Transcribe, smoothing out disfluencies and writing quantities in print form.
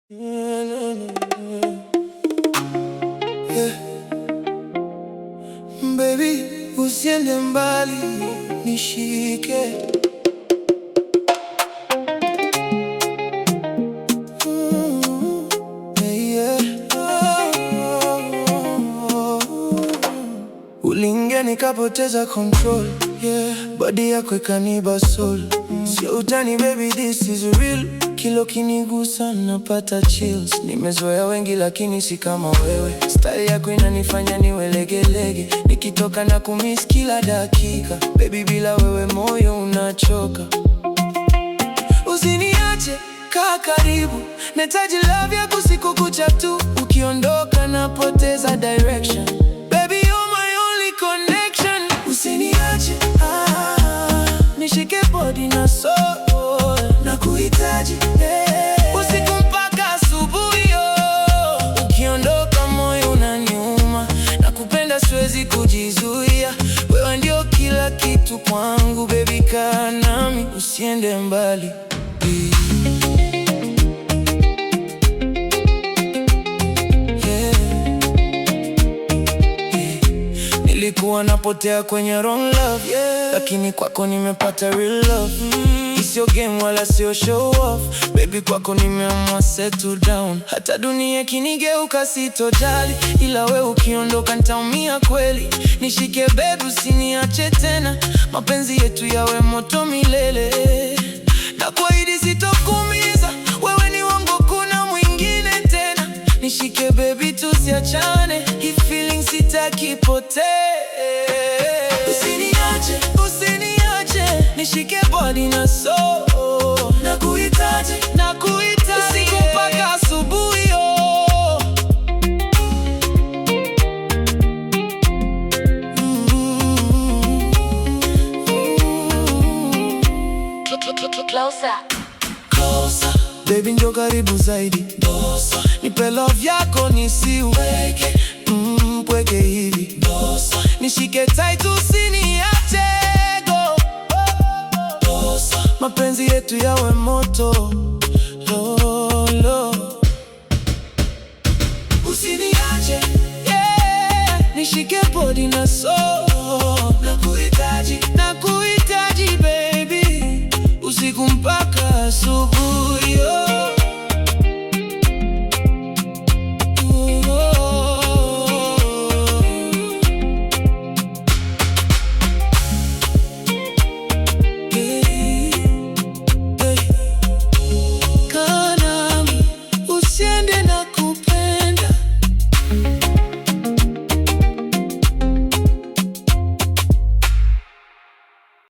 Yeah. Baby, usiende mbali, nishike. Yeah. Ulingia nikapoteza control, yeah. Body yako ikaniba soul. Sio utani baby, this is real. Kilo kinigusa napata chills. Nimezoea wengi lakini si kama wewe. Style yako inanifanya niwe legelege. Nikitoka na kumiss kila dakika. Baby, bila wewe moyo unachoka. Usiniache, kaa karibu. Nahitaji love yako siku kucha tu. Ukiondoka napoteza direction. Baby, you're my only connection. Usiniache, nishike body na soul. Nakuhitaji, usiku mpaka asubuhi, ukiondoka moyo unaniuma. Nakupenda siwezi kujizuia. Wewe ndio kila kitu kwangu. Baby, kaa nami, usiende mbali. Nilikuwa napotea kwenye wrong love, yeah. Lakini kwako nimepata real love. Sio game wala sio show off. Baby, kwako nimeamua settle down. Hata dunia kinigeuka sitojali, ila we ukiondoka nitaumia kweli. Nishike baby, usiniache tena. Mapenzi yetu yawe moto milele. Na kuahidi sitokuumiza. Wewe ni wangu, kuna mwingine tena. Nishike baby, tusiachane. Hii feeling sitaki potee. Usiniache, usiniache. Nishike body na soul. Nakuhitaji, nakuhitaji. Usiku mpaka asubuhi, Closer. Closer. Baby, njoo karibu zaidi. Dosa. Nipe love yako nisiweke mpweke hivi. Dosa. Nishike tight usiniache go. Dosa. Mapenzi yetu yawe moto lolo. Usiniache, yeah. Nishike body na soul.